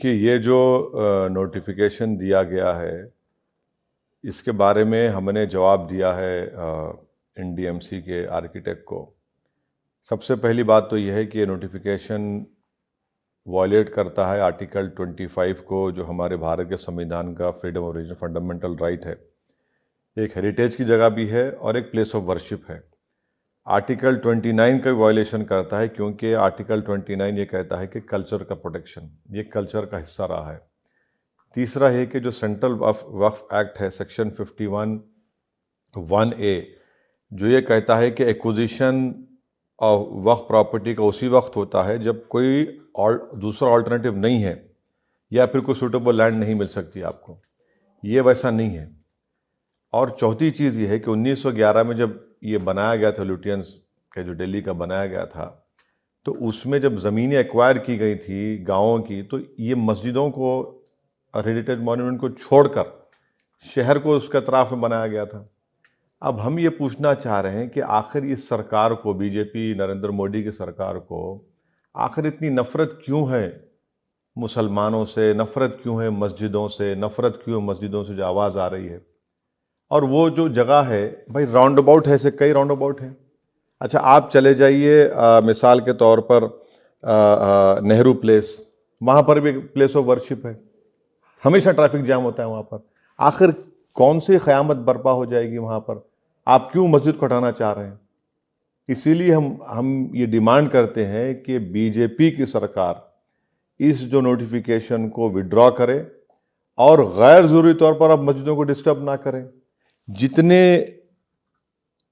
دیکھیے یہ جو نوٹیفیکیشن دیا گیا ہے اس کے بارے میں ہم نے جواب دیا ہے این ڈی ایم سی کے آرکیٹیکٹ کو۔ سب سے پہلی بات تو یہ ہے کہ یہ نوٹیفیکیشن وائلیٹ کرتا ہے آرٹیکل 25 کو، جو ہمارے بھارت کے سمویدھان کا freedom of religion fundamental right ہے۔ ایک ہیریٹیج کی جگہ بھی ہے اور ایک پلیس آف ورشپ ہے۔ آرٹیکل 29 کا وائلیشن کرتا ہے، کیونکہ آرٹیکل 29 یہ کہتا ہے کہ کلچر کا پروٹیکشن، یہ کلچر کا حصہ رہا ہے۔ تیسرا ہے کہ جو سینٹرل وقف ایکٹ ہے سیکشن 51(1)(a) جو یہ کہتا ہے کہ ایکوزیشن آف وقف پراپرٹی کا اسی وقت ہوتا ہے جب کوئی دوسرا آلٹرنیٹیو نہیں ہے یا پھر کوئی سوٹیبل لینڈ نہیں مل سکتی آپ کو، یہ ویسا نہیں ہے۔ اور چوتھی چیز یہ ہے کہ 1911 میں جب یہ بنایا گیا تھا، لوٹینس کا جو دلی کا بنایا گیا تھا، تو اس میں جب زمینیں ایکوائر کی گئی تھی گاؤں کی، تو یہ مسجدوں کو اور ہیریٹیج مانیومنٹ کو چھوڑ کر شہر کو اس کے اطراف میں بنایا گیا تھا۔ اب ہم یہ پوچھنا چاہ رہے ہیں کہ آخر اس سرکار کو، بی جے پی نریندر مودی کی سرکار کو، آخر اتنی نفرت کیوں ہے مسلمانوں سے، نفرت کیوں ہے مسجدوں سے، نفرت کیوں ہے مسجدوں سے جو آواز آ رہی ہے؟ اور وہ جو جگہ ہے بھائی، راؤنڈ اباؤٹ ہے، ایسے کئی راؤنڈ اباؤٹ ہیں۔ اچھا آپ چلے جائیے مثال کے طور پر نہرو پلیس، وہاں پر بھی پلیس آف ورشپ ہے، ہمیشہ ٹریفک جام ہوتا ہے وہاں پر۔ آخر کون سی قیامت برپا ہو جائے گی وہاں پر؟ آپ کیوں مسجد کو ہٹانا چاہ رہے ہیں؟ اسی لیے ہم یہ ڈیمانڈ کرتے ہیں کہ بی جے پی کی سرکار اس جو نوٹیفیکیشن کو وڈرا کرے اور غیر ضروری طور پر اب مسجدوں کو ڈسٹرب نہ کریں۔ جتنے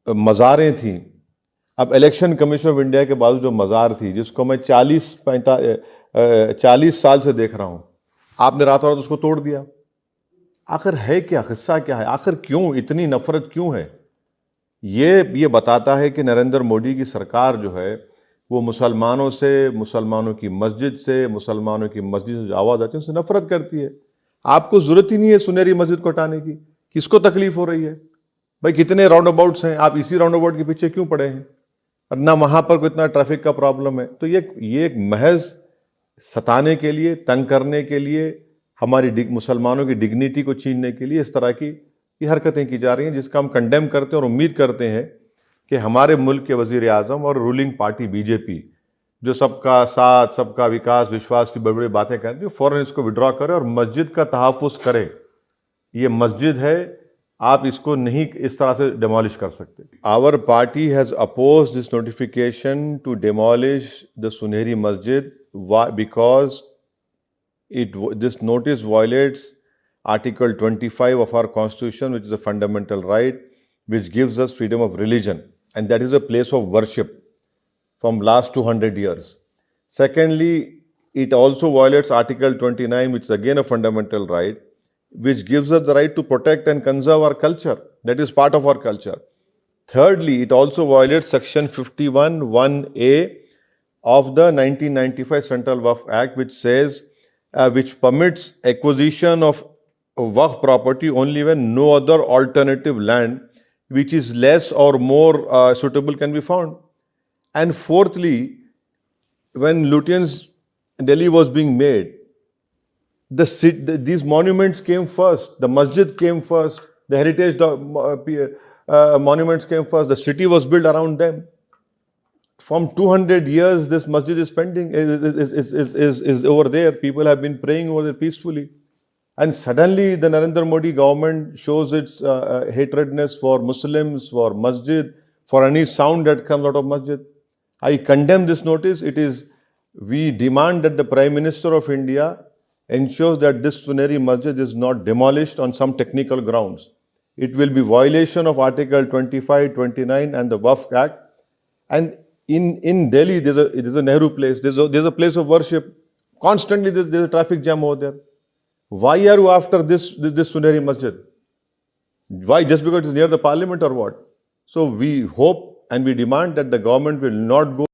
مزاریں تھیں، اب الیکشن کمیشن آف انڈیا کے بعد جو مزار تھی، جس کو میں 40 سال سے دیکھ رہا ہوں، آپ نے راتوں رات اس کو توڑ دیا۔ آخر ہے کیا؟ قصہ کیا ہے؟ آخر کیوں اتنی نفرت کیوں ہے؟ یہ بتاتا ہے کہ نریندر مودی کی سرکار جو ہے وہ مسلمانوں سے، مسلمانوں کی مسجد سے، مسلمانوں کی مسجد سے جو آواز آتی ہے اس سے نفرت کرتی ہے۔ آپ کو ضرورت ہی نہیں ہے سنہری مسجد کو ہٹانے کی، کس کو تکلیف ہو رہی ہے؟ بھائی کتنے راؤنڈ اباؤٹس ہیں، آپ اسی راؤنڈ اباؤٹ کے پیچھے کیوں پڑے ہیں؟ اور نہ وہاں پر کوئی اتنا ٹریفک کا پرابلم ہے۔ تو یہ ایک محض ستانے کے لیے، تنگ کرنے کے لیے، ہماری مسلمانوں کی ڈگنیٹی کو چھیننے کے لیے اس طرح کی یہ حرکتیں کی جا رہی ہیں، جس کا ہم کنڈیم کرتے ہیں اور امید کرتے ہیں کہ ہمارے ملک کے وزیر اعظم اور رولنگ پارٹی بی جے پی، جو سب کا ساتھ، سب کا وکاس، وشواس کی بڑی بڑی باتیں کرتی ہے، فوراً اس کو وڈرا کرے اور مسجد کا تحفظ کرے۔ یہ مسجد ہے، آپ اس کو نہیں اس طرح سے ڈیمالش کر سکتے۔ Our party has opposed this notification to demolish the Sunehri Masjid because this notice violates Article 25 of our Constitution, which is a fundamental right, which gives us freedom of religion, and that is a place of worship from last 200 years. Secondly, it also violates Article 29, which is again a fundamental right, which gives us the right to protect and conserve our culture. That is part of our culture. Thirdly, it also violates Section 51(1)(a) of the 1995 Central Waqf Act, which says, which permits acquisition of Waqf property only when no other alternative land which is less or more suitable can be found. And fourthly, when Lutyens Delhi was being made, these monuments came first. The masjid came first. The heritage monuments came first. The city was built around them. From 200 years, this masjid is pending, is over there. People have been praying over there peacefully. And suddenly the Narendra Modi government shows its hatredness for Muslims, for masjid, for any sound that comes out of masjid. I condemn this notice. We demand that the Prime Minister of India ensures that this Sunehri Masjid is not demolished on some technical grounds. It will be violation of Article 25, 29 and the Waqf Act. And in Delhi, there's a Nehru place. There's a place of worship. Constantly there's a traffic jam over there. Why are you after this Sunehri Masjid? Why? Just because it's near the parliament or what? So we hope and we demand that the government will not go